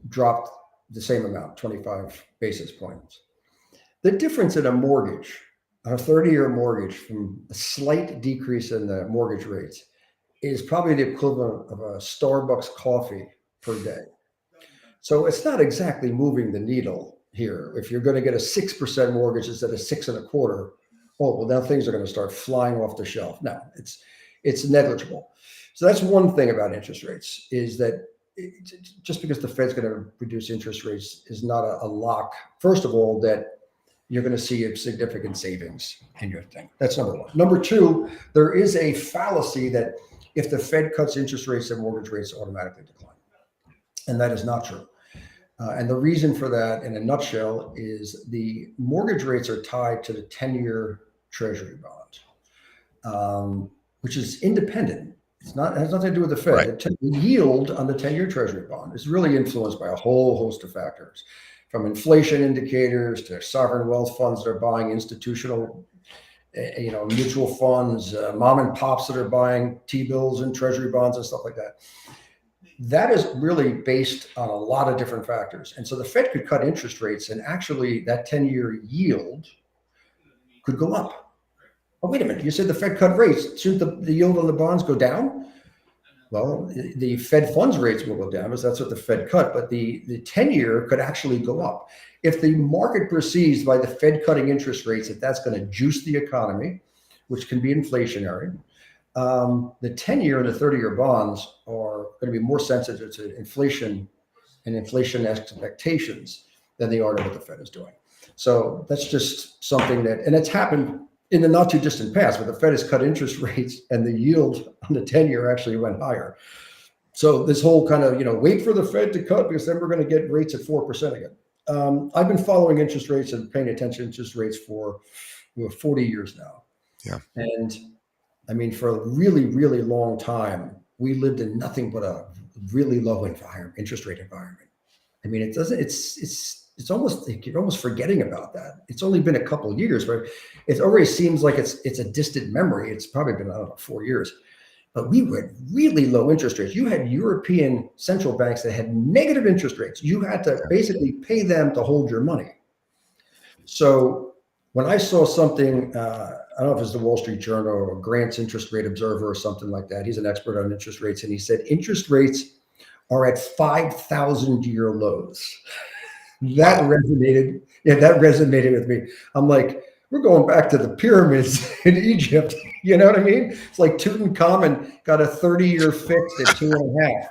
dropped the same amount, 25 basis points, the difference in a 30-year mortgage from a slight decrease in the mortgage rates is probably the equivalent of a Starbucks coffee per day. So it's not exactly moving the needle here. If you're going to get a 6% mortgage instead of 6.25%, now things are going to start flying off the shelf. No, it's negligible. So that's one thing about interest rates, is that just because the Fed's going to reduce interest rates is not a lock. First of all, that you're going to see a significant savings in your thing. That's number one. Number two, there is a fallacy that if the Fed cuts interest rates, then mortgage rates automatically decline. And that is not true. And the reason for that, in a nutshell, is the mortgage rates are tied to the 10-year Treasury bond, which is independent. It has nothing to do with the Fed. Right. The yield on the 10-year Treasury bond is really influenced by a whole host of factors, from inflation indicators to sovereign wealth funds that are buying institutional, mutual funds, mom and pops that are buying T-bills and Treasury bonds and stuff like that. That is really based on a lot of different factors. And so the Fed could cut interest rates, and actually that 10-year yield could go up. Oh, wait a minute. You said the Fed cut rates. Shouldn't the yield on the bonds go down? Well, the Fed funds rates will go down because that's what the Fed cut, but the 10-year could actually go up. If the market perceives by the Fed cutting interest rates that that's going to juice the economy, which can be inflationary, the 10-year and the 30-year bonds are going to be more sensitive to inflation and inflation expectations than they are to what the Fed is doing. So that's just something and it's happened in the not too distant past, where the Fed has cut interest rates and the yield on the 10-year actually went higher. So this whole kind of, wait for the Fed to cut because then we're going to get rates at 4% again. I've been following interest rates and paying attention to interest rates for 40 years now. Yeah. And I mean, for a really, really long time, we lived in nothing but a really low interest rate environment. I mean, it's almost like you're almost forgetting about that. It's only been a couple of years, but it already seems like it's a distant memory. It's probably been, 4 years. but we were at really low interest rates. You had European central banks that had negative interest rates. You had to basically pay them to hold your money. So when I saw something, I don't know if it's the Wall Street Journal or Grant's Interest Rate Observer or something like that. He's an expert on interest rates. And he said interest rates are at 5,000-year lows. That resonated. Yeah, that resonated with me. I'm like, we're going back to the pyramids in Egypt. You know what I mean? It's like Tutankhamun got a 30-year fix at 2.5.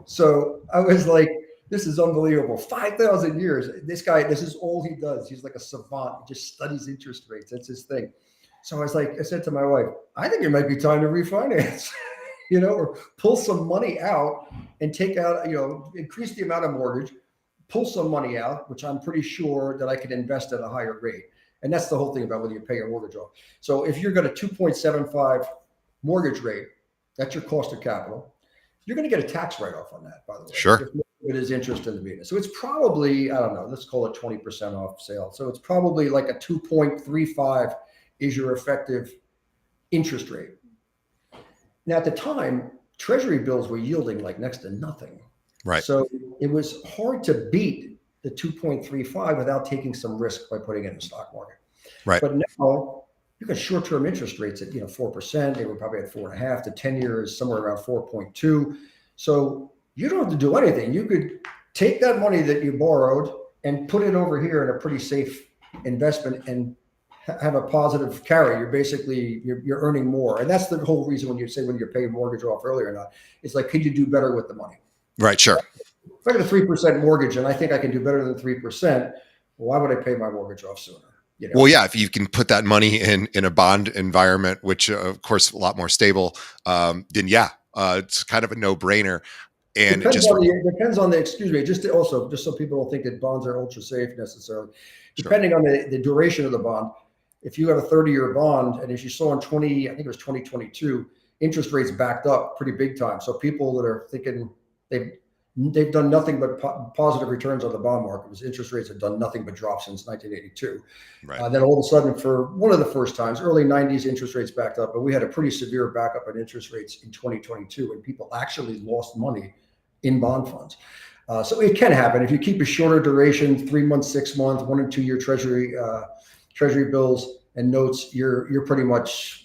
So I was like, this is unbelievable. 5,000 years. This guy, this is all he does. He's like a savant. He just studies interest rates. That's his thing. So I was like, I said to my wife, I think it might be time to refinance, or pull some money out and take out, increase the amount of mortgage, pull some money out, which I'm pretty sure that I could invest at a higher rate. And that's the whole thing about whether you pay your mortgage off. So if you're going to 2.75 mortgage rate, that's your cost of capital. You're going to get a tax write-off on that, by the way. Sure. It is interest in the business. So it's probably, I don't know, let's call it 20% off sale. So it's probably like a 2.35 is your effective interest rate. Now, at the time, Treasury bills were yielding like next to nothing. Right. So it was hard to beat the 2.35 without taking some risk by putting it in the stock market. Right. But now you got short-term interest rates at 4%. They were probably at 4.5 to 10 years, somewhere around 4.2. So you don't have to do anything. You could take that money that you borrowed and put it over here in a pretty safe investment and have a positive carry. You're basically, you're earning more. And that's the whole reason when you say when you're paying mortgage off early or not, it's like, could you do better with the money? Right. Sure. If I got a 3% mortgage and I think I can do better than 3%, why would I pay my mortgage off sooner? Well, yeah, if you can put that money in a bond environment, which of course a lot more stable, then yeah, it's kind of a no-brainer. And depends on the excuse me, just so people don't think that bonds are ultra safe necessarily. Depending on the duration of the bond, if you have a 30-year bond, and as you saw in I think it was 2022, interest rates backed up pretty big time. So people that are thinking they've done nothing but positive returns on the bond market, because interest rates have done nothing but drop since 1982. Right. Then all of a sudden, for one of the first times, early 90s, interest rates backed up, but we had a pretty severe backup in interest rates in 2022, and people actually lost money in bond funds. So it can happen if you keep a shorter duration, 3 months, 6 months, 1 and 2 year treasury bills and notes. You're pretty much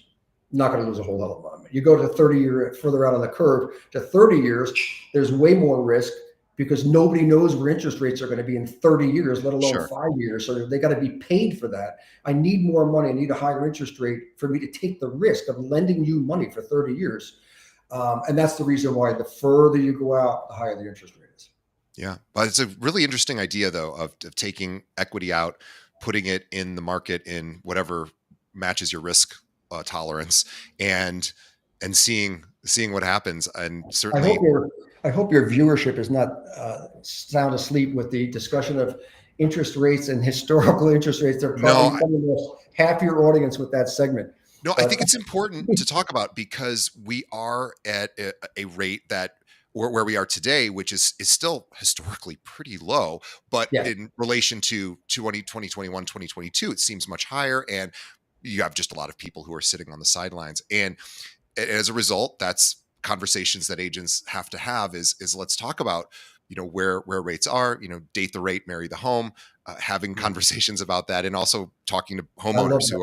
not going to lose a whole lot of money. You go to 30 year further out on the curve to 30 years, there's way more risk because nobody knows where interest rates are going to be in 30 years, let alone 5 years. So they got to be paid for that. I need more money. I need a higher interest rate for me to take the risk of lending you money for 30 years. And that's the reason why the further you go out, the higher the interest rate is. Yeah. But it's a really interesting idea, though, of taking equity out, putting it in the market in whatever matches your risk tolerance, and seeing what happens. And certainly, I hope your viewership is not sound asleep with the discussion of interest rates and historical interest rates. They're probably half your audience with that segment. No, I think it's important to talk about, because we are at a rate that, where we are today, which is still historically pretty low, but in relation to 2021, 2022, it seems much higher. And you have just a lot of people who are sitting on the sidelines. And as a result, that's conversations that agents have to have is let's talk about, where rates are, date the rate, marry the home, having conversations about that. And also talking to homeowners who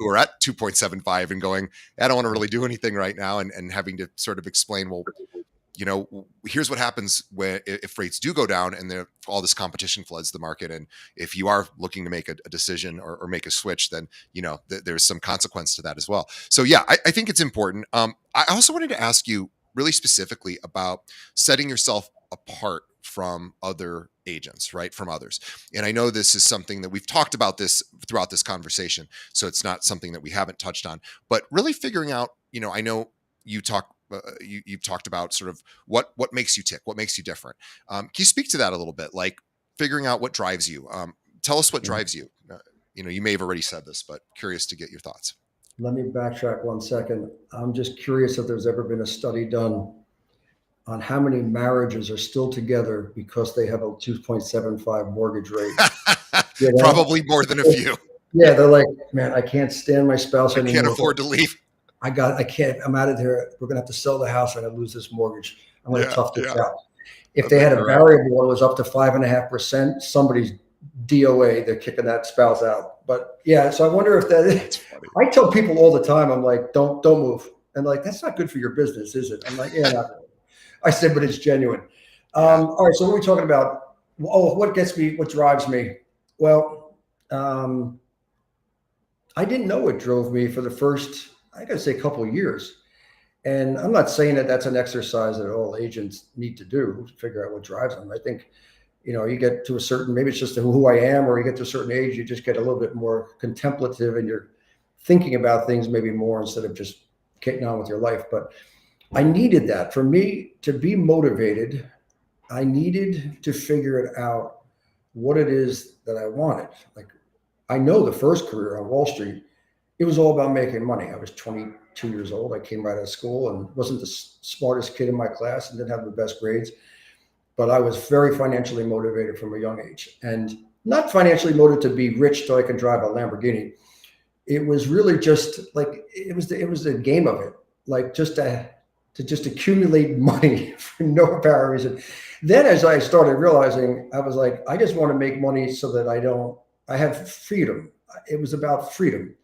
are at 2.75 and going, I don't want to really do anything right now. And having to sort of explain, well, here's what happens if rates do go down and all this competition floods the market. And if you are looking to make a decision or make a switch, then, there's some consequence to that as well. So yeah, I think it's important. I also wanted to ask you really specifically about setting yourself apart from other agents, right? From others. And I know this is something that we've talked about this throughout this conversation, so it's not something that we haven't touched on, but really figuring out, I know you've talked about sort of what makes you tick, what makes you different. Can you speak to that a little bit? Like figuring out what drives you. Tell us what drives you. You may have already said this, but curious to get your thoughts. Let me backtrack 1 second. I'm just curious if there's ever been a study done on how many marriages are still together because they have a 2.75 mortgage rate. Probably more than a few. Yeah, they're like, man, I can't stand my spouse anymore. I can't afford to leave. I can't, I'm out of there. We're going to have to sell the house. I'm going to lose this mortgage. I'm going to Yeah, tough this yeah. out. If I they think had a you're right. variable and it was up to 5.5%, somebody's DOA, they're kicking that spouse out. But yeah, so I wonder if that, That's funny. I tell people all the time, I'm like, don't move. And like, that's not good for your business, is it? I'm like, yeah, not really. I said, but it's genuine. Yeah. All right. So what are we talking about? Oh, what gets me, what drives me? Well, I didn't know what drove me for the first, I got to say, couple of years. And I'm not saying that that's an exercise that all agents need to do to figure out what drives them. I think, you get to a certain, maybe it's just who I am, or you get to a certain age, you just get a little bit more contemplative and you're thinking about things maybe more instead of just getting on with your life. But I needed that. For me to be motivated, I needed to figure it out what it is that I wanted. Like, I know the first career on Wall Street, it was all about making money. I was 22 years old. I came right out of school and wasn't the smartest kid in my class and didn't have the best grades, but I was very financially motivated from a young age, and not financially motivated to be rich so I can drive a Lamborghini. It was really just like it was the game of it, like to just accumulate money for no apparent reason. Then as I started realizing, I was like, I just want to make money so that I have freedom. It was about freedom,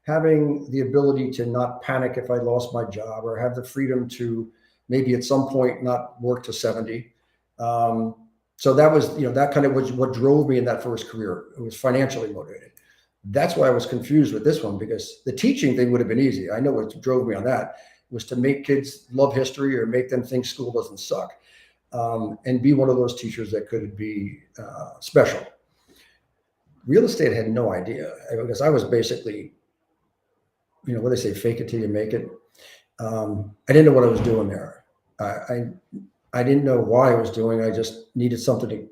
having the ability to not panic if I lost my job, or have the freedom to maybe at some point not work to 70. Um, so that was, that kind of was what drove me in that first career. It was financially motivated. That's why I was confused with this one, because the teaching thing would have been easy. I know what drove me on that was to make kids love history or make them think school doesn't suck, and be one of those teachers that could be special. Real estate, I had no idea, because I was basically, what they say, fake it till you make it. I didn't know what I was doing there. I didn't know why I was doing. I just needed something to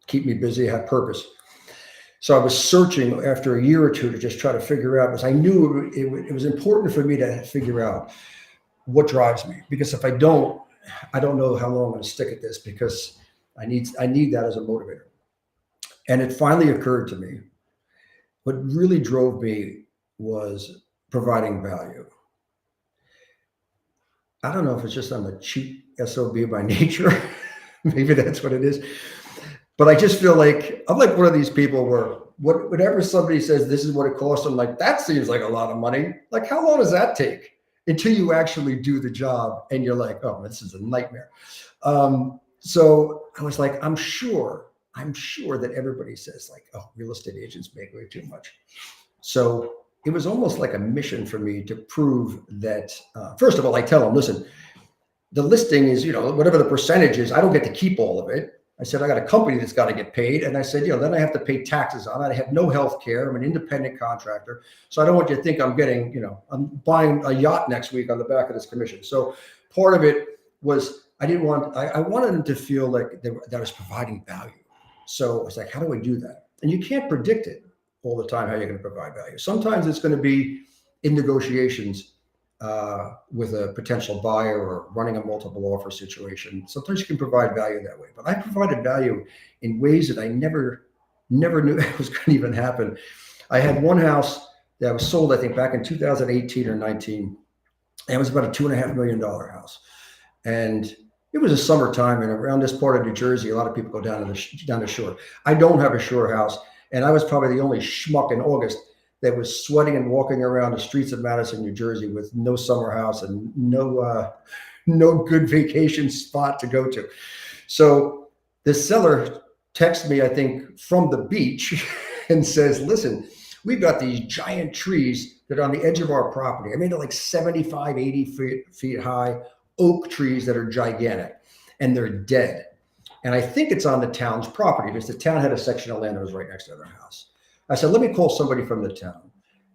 keep me busy, have purpose. So I was searching after a year or two to just try to figure out, because I knew it was important for me to figure out what drives me. Because if I don't know how long I'm going to stick at this, because I need that as a motivator. And it finally occurred to me, what really drove me was providing value. I don't know if it's just I'm a cheap SOB by nature. Maybe that's what it is. But I just feel like I'm like one of these people where whatever somebody says, this is what it costs, I'm like, that seems like a lot of money. Like, how long does that take until you actually do the job and you're like, oh, this is a nightmare. So I was like, I'm sure that everybody says like, oh, real estate agents make way too much. So it was almost like a mission for me to prove that, first of all, I tell them, listen, the listing is, whatever the percentage is, I don't get to keep all of it. I said, I got a company that's got to get paid. And I said, then I have to pay taxes on it. I have no health care. I'm an independent contractor. So I don't want you to think I'm getting, I'm buying a yacht next week on the back of this commission. So part of it was, I wanted them to feel like that I was providing value. So I was like, how do I do that? And you can't predict it all the time, how you're going to provide value. Sometimes it's going to be in negotiations with a potential buyer or running a multiple offer situation. Sometimes you can provide value that way. But I provided value in ways that I never knew it was going to even happen. I had one house that was sold, I think, back in 2018 or 19. And it was about a $2.5 million house. And it was a summertime, and around this part of New Jersey, a lot of people go down the shore. I don't have a shore house, and I was probably the only schmuck in August that was sweating and walking around the streets of Madison, New Jersey, with no summer house and no good vacation spot to go to. So the seller texts me, I think, from the beach and says, listen, we've got these giant trees that are on the edge of our property. I mean, they're like 75, 80 feet high, oak trees that are gigantic, and they're dead. And I think it's on the town's property, because the town had a section of land that was right next to their house. I said, let me call somebody from the town.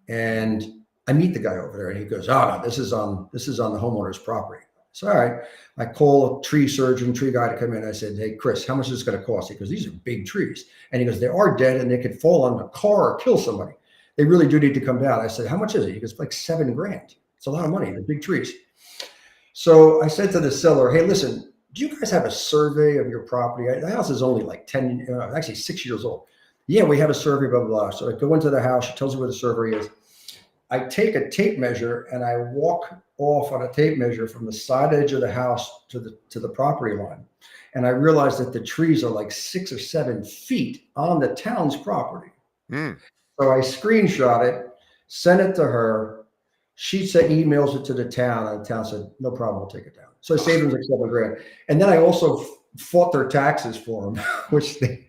And I meet the guy over there, and he goes, oh, no, this is on the homeowner's property. So, all right. I call a tree guy to come in. I said, hey, Chris, how much is this going to cost? He goes, these are big trees. And he goes, they are dead, and they could fall on a car or kill somebody. They really do need to come down. I said, how much is it? He goes, like $7,000. It's a lot of money. They're big trees. So I said to the seller, hey, listen, do you guys have a survey of your property? The house is only like 6 years old. Yeah, we have a survey, blah, blah, blah. So I go into the house. She tells me where the survey is. I take a tape measure and I walk off on a tape measure from the side edge of the house to the property line. And I realized that the trees are like 6 or 7 feet on the town's property. Mm. So I screenshot it, sent it to her. She said, emails it to the town, and the town said, no problem, we'll take it down. So I saved them like $7,000. And then I also fought their taxes for them, which they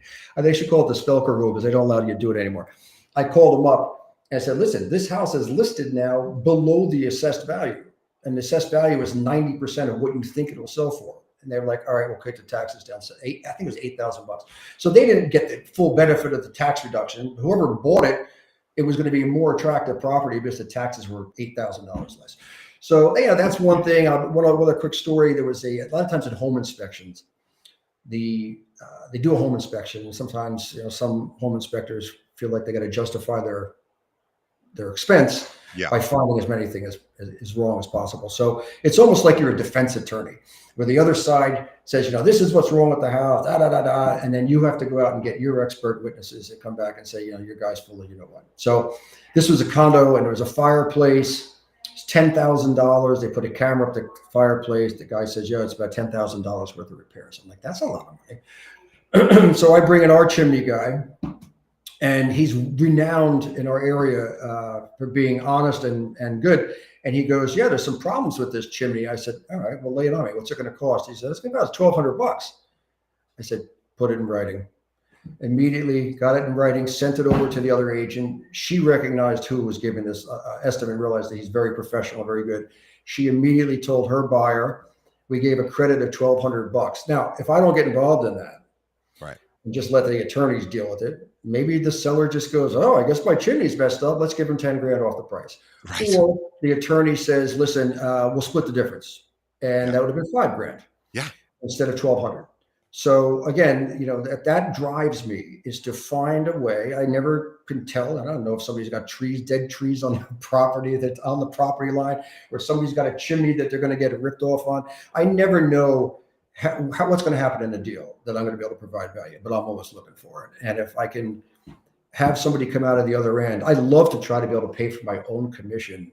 should call it the Spelker rule because they don't allow you to do it anymore. I called them up and I said, listen, this house is listed now below the assessed value. And the assessed value is 90% of what you think it will sell for. And they were like, all right, we'll cut the taxes down. So I think it was $8,000. So they didn't get the full benefit of the tax reduction. Whoever bought it, it was going to be a more attractive property because the taxes were $8,000 less. So yeah, that's one thing. One other quick story. There was a lot of times at home inspections, they do a home inspection, and sometimes some home inspectors feel like they got to justify their expense by finding as many things as wrong as possible. So it's almost like you're a defense attorney, where the other side says, this is what's wrong with the house, and then you have to go out and get your expert witnesses that come back and say, your guy's full of what. So this was a condo, and there was a fireplace. It's $10,000. They put a camera up the fireplace. The guy says, it's about $10,000 worth of repairs. I'm like, that's a lot of money. So I bring in our chimney guy, and he's renowned in our area for being honest and good. And he goes, there's some problems with this chimney. I said, all right, well, lay it on me. What's it going to cost? He said, it's going to cost $1,200. I said, put it in writing. Immediately got it in writing, sent it over to the other agent. She recognized who was giving this estimate, realized that he's very professional, very good. She immediately told her buyer, we gave a credit of $1,200. Now, if I don't get involved in that, right, and just let the attorneys deal with it, maybe the seller just goes, oh, I guess my chimney's messed up. Let's give him 10 grand off the price. Right. Or the attorney says, listen, we'll split the difference. And that would have been 5 grand. Yeah. Instead of 1,200. So again, that drives me, is to find a way. I never can tell. I don't know if somebody's got dead trees on the property that's on the property line, or somebody's got a chimney that they're going to get ripped off on. I never know what's going to happen in the deal that I'm going to be able to provide value, but I'm always looking for it. And if I can have somebody come out of the other end, I love to try to be able to pay for my own commission.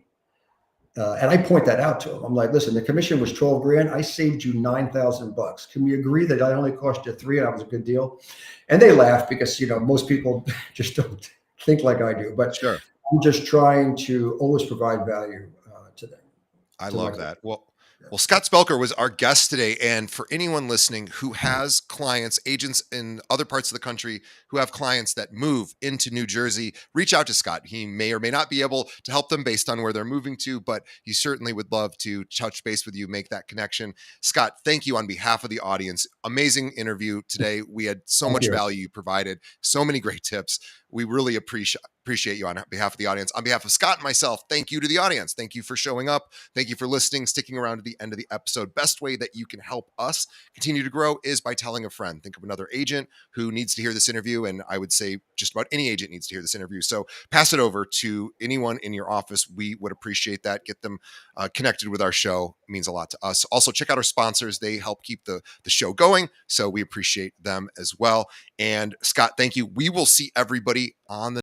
And I point that out to him. I'm like, listen, the commission was 12 grand. I saved you $9,000. Can we agree that I only cost you 3 and that was a good deal? And they laugh because, most people just don't think like I do. But sure, I'm just trying to always provide value to them. I love that. Well, Scott Spelker was our guest today. And for anyone listening who has clients, agents in other parts of the country who have clients that move into New Jersey, reach out to Scott. He may or may not be able to help them based on where they're moving to, but he certainly would love to touch base with you, make that connection. Scott, thank you on behalf of the audience. Amazing interview today. We had so much value you provided, so many great tips. We really appreciate you on behalf of the audience. On behalf of Scott and myself, thank you to the audience. Thank you for showing up. Thank you for listening, sticking around to the end of the episode. Best way that you can help us continue to grow is by telling a friend. Think of another agent who needs to hear this interview, and I would say just about any agent needs to hear this interview. So pass it over to anyone in your office. We would appreciate that. Get them connected with our show. It means a lot to us. Also, check out our sponsors. They help keep the show going, so we appreciate them as well. And Scott, thank you. We will see everybody on the